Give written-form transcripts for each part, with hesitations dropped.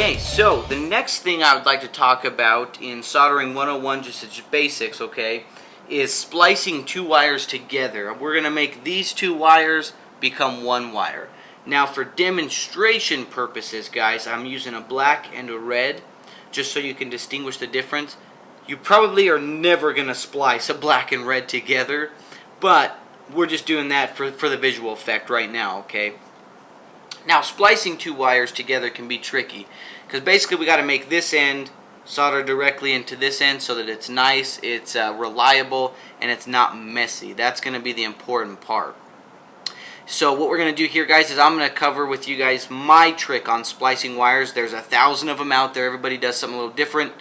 Okay, so the next thing I would like to talk about in Soldering 101, just as basics, okay, is splicing two wires together. We're going to make these two wires become one wire. Now for demonstration purposes, guys, I'm using a black and a red, just so you can distinguish the difference. You probably are never going to splice a black and red together, but we're just doing that for the visual effect right now, okay? Now, splicing two wires together can be tricky, because basically we got to make this end solder directly into this end so that it's nice, it's reliable, and it's not messy. That's going to be the important part. So what we're going to do here, guys, is I'm going to cover with you guys my trick on splicing wires. There's 1,000 of them out there. Everybody does something a little different.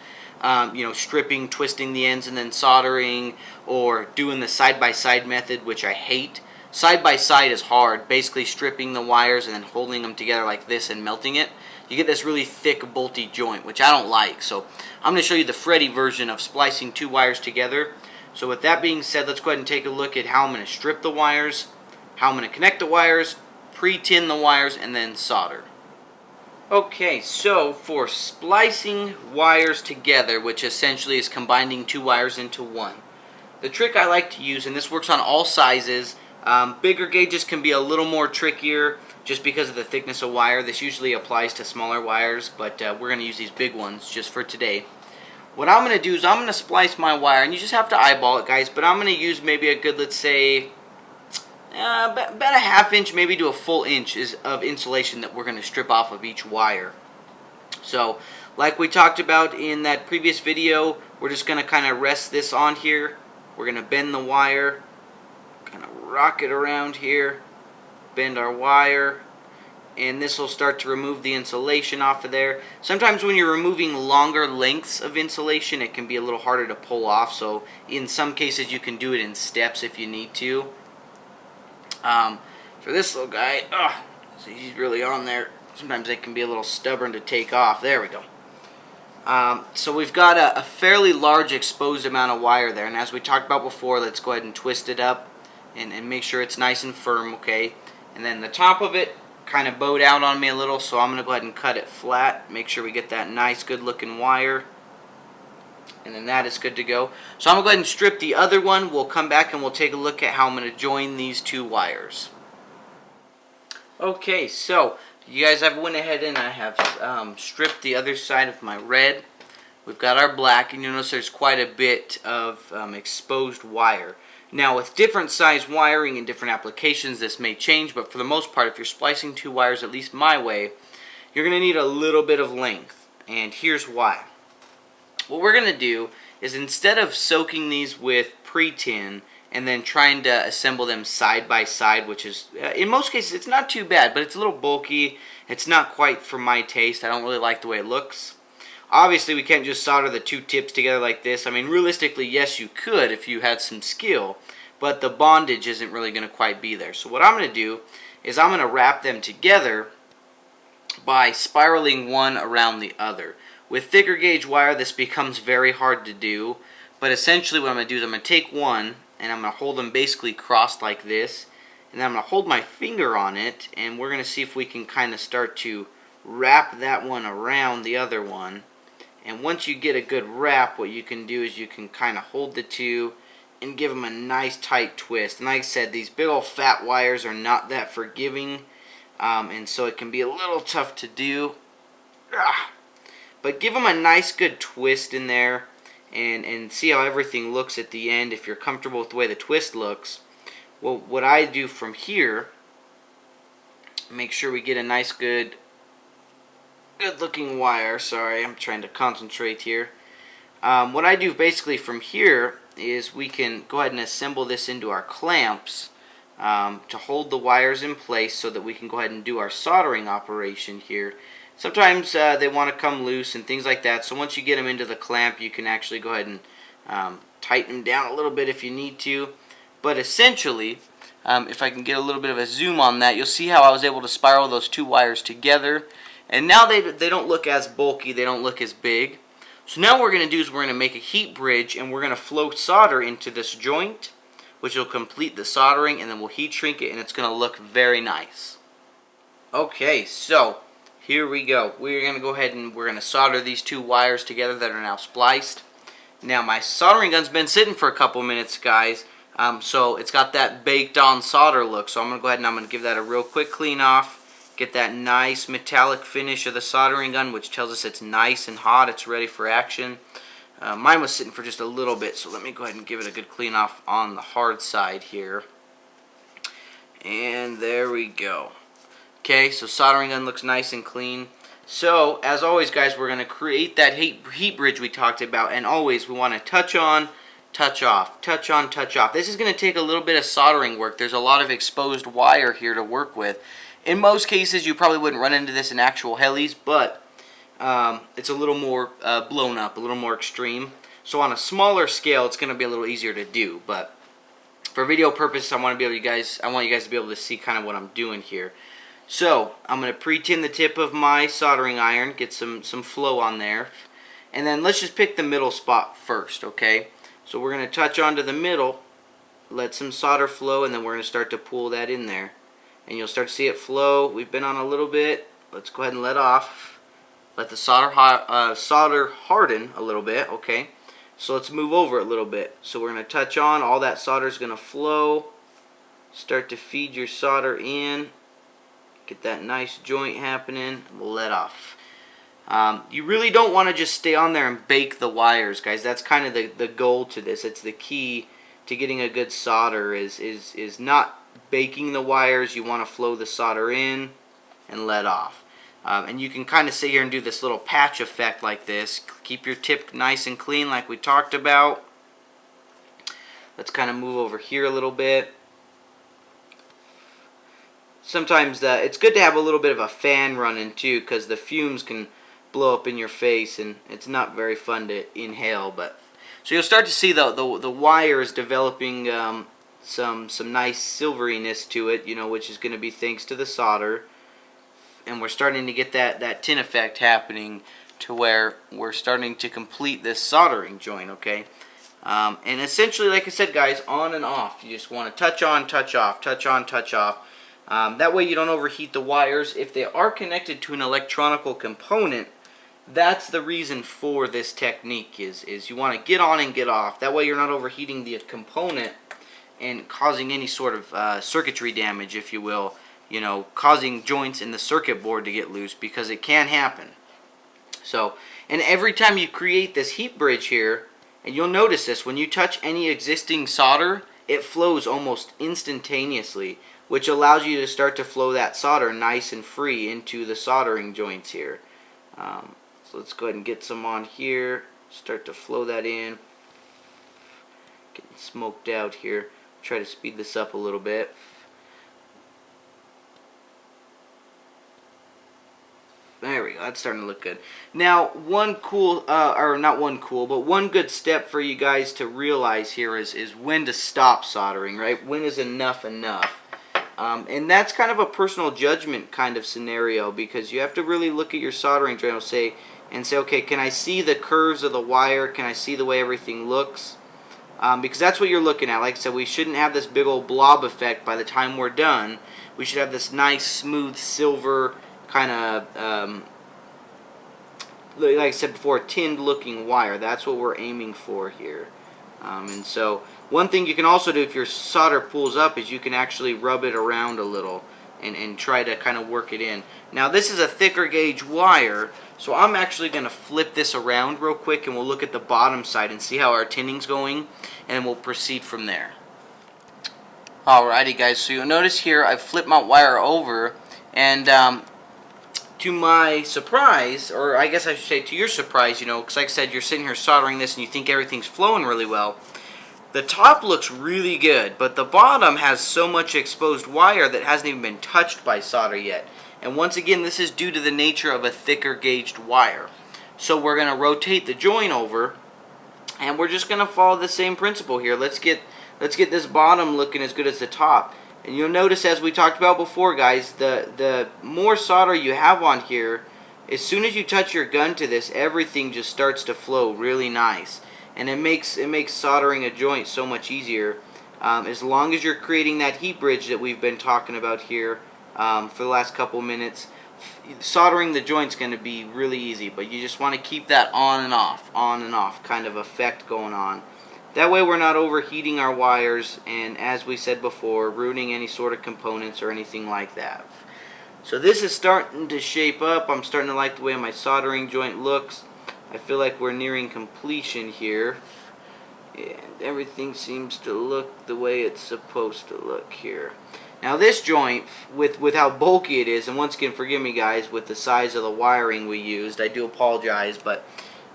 Stripping, twisting the ends, and then soldering, or doing the side-by-side method, which I hate. Side-by-side is hard, basically stripping the wires and then holding them together like this and melting it. You get this really thick, bolty joint, which I don't like. So I'm going to show you the Freddy version of splicing two wires together. So with that being said, let's go ahead and take a look at how I'm going to strip the wires, how I'm going to connect the wires, pre-tin the wires, and then solder. Okay, so for splicing wires together, which essentially is combining two wires into one, the trick I like to use, and this works on all sizes, bigger gauges can be a little more trickier just because of the thickness of wire. This usually applies to smaller wires, but we're going to use these big ones just for today. What I'm going to do is I'm going to splice my wire, and you just have to eyeball it, guys, but I'm going to use maybe a good, let's say, about a ½ inch, maybe to a full inch of insulation that we're going to strip off of each wire. So, like we talked about in that previous video, we're just going to kind of rest this on here. We're going to bend the wire, kind of rock it around here, bend our wire, and this will start to remove the insulation off of there. Sometimes when you're removing longer lengths of insulation, it can be a little harder to pull off, so in some cases you can do it in steps if you need to. For this little guy, see, he's really on there. Sometimes they can be a little stubborn to take off. There we go. So we've got a fairly large exposed amount of wire there, and as we talked about before, let's go ahead and twist it up and make sure it's nice and firm, okay? And then the top of it kind of bowed out on me a little, so I'm going to go ahead and cut it flat, make sure we get that nice, good looking wire. And then that is good to go. So I'm going to go ahead and strip the other one. We'll come back and we'll take a look at how I'm going to join these two wires. Okay, so you guys, I've went ahead and I have stripped the other side of my red. We've got our black, and you'll notice there's quite a bit of exposed wire. Now with different size wiring and different applications, this may change, but for the most part, if you're splicing two wires, at least my way, you're going to need a little bit of length, and here's why. What we're going to do is, instead of soaking these with pre-tin and then trying to assemble them side by side, which is, in most cases, it's not too bad, but it's a little bulky. It's not quite for my taste. I don't really like the way it looks. Obviously, we can't just solder the two tips together like this. I mean, realistically, yes, you could if you had some skill, but the bondage isn't really going to quite be there. So what I'm going to do is I'm going to wrap them together by spiraling one around the other. With thicker gauge wire, this becomes very hard to do, but essentially what I'm going to do is I'm going to take one, and I'm going to hold them basically crossed like this, and then I'm going to hold my finger on it, and we're going to see if we can kind of start to wrap that one around the other one. And once you get a good wrap, what you can do is you can kind of hold the two and give them a nice tight twist. And like I said, these big old fat wires are not that forgiving, and so it can be a little tough to do. But give them a nice good twist in there and see how everything looks at the end if you're comfortable with the way the twist looks. Well, what I do from here, make sure we get a nice good looking wire. Sorry, I'm trying to concentrate here. What I do basically from here is we can go ahead and assemble this into our clamps to hold the wires in place so that we can go ahead and do our soldering operation here. Sometimes they want to come loose and things like that, so once you get them into the clamp, you can actually go ahead and tighten them down a little bit if you need to. But essentially, if I can get a little bit of a zoom on that, you'll see how I was able to spiral those two wires together. And now they don't look as bulky, they don't look as big. So now what we're going to do is we're going to make a heat bridge, and we're going to flow solder into this joint, which will complete the soldering, and then we'll heat shrink it, and it's going to look very nice. Okay, so here we go. We're going to go ahead and we're going to solder these two wires together that are now spliced. Now my soldering gun's been sitting for a couple minutes, guys, so it's got that baked on solder look. So I'm going to go ahead and I'm going to give that a real quick clean off. Get that nice metallic finish of the soldering gun, which tells us it's nice and hot, it's ready for action. Mine was sitting for just a little bit, so let me go ahead and give it a good clean off on the hard side here. And there we go. Okay, so soldering gun looks nice and clean. So, as always, guys, we're going to create that heat bridge we talked about, and always we want to touch on, touch off, touch on, touch off. This is going to take a little bit of soldering work. There's a lot of exposed wire here to work with. In most cases, you probably wouldn't run into this in actual helis, but it's a little more blown up, a little more extreme. So on a smaller scale, it's going to be a little easier to do. But for video purposes, I want you guys to be able to see kind of what I'm doing here. So I'm going to pre-tin the tip of my soldering iron, get some flow on there, and then let's just pick the middle spot first, okay? So we're going to touch onto the middle, let some solder flow, and then we're going to start to pull that in there. And you'll start to see it flow. We've been on a little bit. Let's go ahead and let off. Let the solder harden a little bit, okay? So let's move over a little bit. So we're going to touch on. All that solder is going to flow. Start to feed your solder in. Get that nice joint happening. We'll let off. You really don't want to just stay on there and bake the wires, guys. That's kind of the goal to this. It's the key to getting a good solder is not baking the wires. You want to flow the solder in and let off. And you can kind of sit here and do this little patch effect like this. Keep your tip nice and clean like we talked about. Let's kind of move over here a little bit. Sometimes it's good to have a little bit of a fan running too, because the fumes can blow up in your face and it's not very fun to inhale. But so you'll start to see the wire is developing some nice silveriness to it, you know, which is going to be thanks to the solder. And we're starting to get that tin effect happening to where we're starting to complete this soldering joint, okay? And essentially, like I said, guys, on and off. You just want to touch on, touch off, touch on, touch off. That way you don't overheat the wires. If they are connected to an electronical component, that's the reason for this technique is you want to get on and get off. That way you're not overheating the component and causing any sort of circuitry damage, if you will. You know, causing joints in the circuit board to get loose, because it can happen. So, and every time you create this heat bridge here, and you'll notice this, when you touch any existing solder, it flows almost instantaneously, which allows you to start to flow that solder nice and free into the soldering joints here. So let's go ahead and get some on here, start to flow that in. Getting smoked out here. Try to speed this up a little bit. There we go. That's starting to look good. Now, one good step for you guys to realize here is when to stop soldering, right? When is enough enough? And that's kind of a personal judgment kind of scenario, because you have to really look at your soldering joint and say, okay, can I see the curves of the wire? Can I see the way everything looks? Because that's what you're looking at. Like I said, we shouldn't have this big old blob effect by the time we're done. We should have this nice, smooth, silver kind of, like I said before, tinned looking wire. That's what we're aiming for here. And so one thing you can also do if your solder pulls up is you can actually rub it around a little and try to kind of work it in. Now this is a thicker gauge wire, so I'm actually going to flip this around real quick and we'll look at the bottom side and see how our tinning's going, and we'll proceed from there. Alrighty guys, so you'll notice here I've flipped my wire over, and to my surprise, or I guess I should say to your surprise, you know, because like I said, you're sitting here soldering this and you think everything's flowing really well. The top looks really good, but the bottom has so much exposed wire that hasn't even been touched by solder yet. And once again, this is due to the nature of a thicker gauged wire. So we're going to rotate the joint over, and we're just going to follow the same principle here. Let's get this bottom looking as good as the top. And you'll notice, as we talked about before, guys, the more solder you have on here, as soon as you touch your gun to this, everything just starts to flow really nice. And it makes soldering a joint so much easier, as long as you're creating that heat bridge that we've been talking about here for the last couple minutes. soldering the joint's going to be really easy, but you just want to keep that on and off kind of effect going on. That way we're not overheating our wires and, as we said before, ruining any sort of components or anything like that. So this is starting to shape up. I'm starting to like the way my soldering joint looks. I feel like we're nearing completion here, and everything seems to look the way it's supposed to look here. Now this joint, with how bulky it is, and once again, forgive me guys, with the size of the wiring we used, I do apologize, but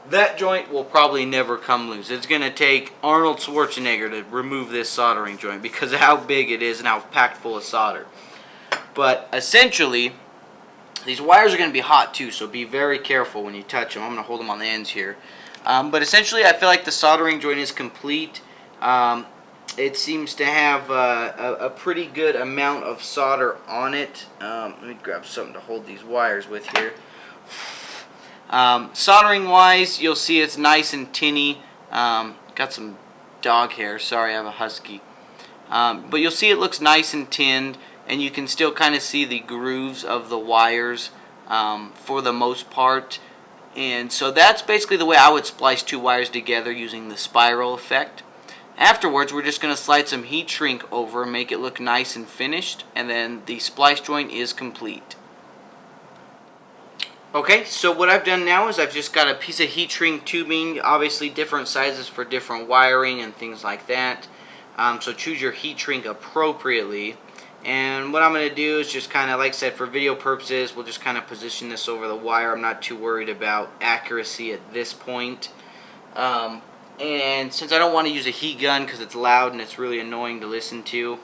that joint will probably never come loose. It's going to take Arnold Schwarzenegger to remove this soldering joint because of how big it is and how packed full of solder. But essentially, these wires are going to be hot too, so be very careful when you touch them. I'm going to hold them on the ends here. But essentially, I feel like the soldering joint is complete. It seems to have a pretty good amount of solder on it. Let me grab something to hold these wires with here. Soldering wise, you'll see it's nice and tinny. Got some dog hair. Sorry, I have a husky. But you'll see it looks nice and tinned, and you can still kind of see the grooves of the wires for the most part. And so that's basically the way I would splice two wires together using the spiral effect. Afterwards, we're just going to slide some heat shrink over, make it look nice and finished, and then the splice joint is complete. Okay, so what I've done now is I've just got a piece of heat shrink tubing, obviously different sizes for different wiring and things like that. So choose your heat shrink appropriately. And what I'm going to do is just kind of, like I said, for video purposes, we'll just kind of position this over the wire. I'm not too worried about accuracy at this point. And since I don't want to use a heat gun because it's loud and it's really annoying to listen to,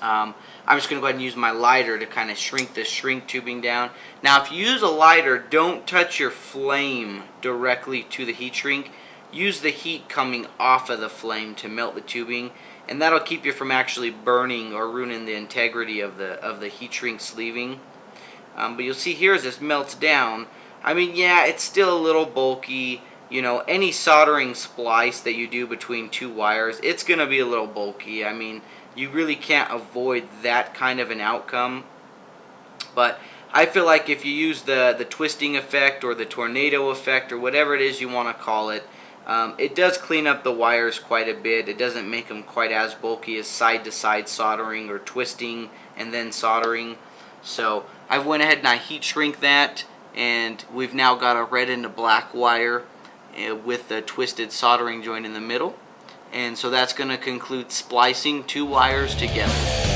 I'm just going to go ahead and use my lighter to kind of shrink this shrink tubing down. Now, if you use a lighter, don't touch your flame directly to the heat shrink. Use the heat coming off of the flame to melt the tubing, and that'll keep you from actually burning or ruining the integrity of the heat shrink sleeving. But you'll see here as this melts down, I mean, yeah, it's still a little bulky. You know, any soldering splice that you do between two wires, it's going to be a little bulky. I mean, you really can't avoid that kind of an outcome. But I feel like if you use the twisting effect or the tornado effect or whatever it is you want to call it, it does clean up the wires quite a bit. It doesn't make them quite as bulky as side-to-side soldering or twisting and then soldering. So I went ahead and I heat shrink that, and we've now got a red and a black wire with the twisted soldering joint in the middle. And so that's going to conclude splicing two wires together.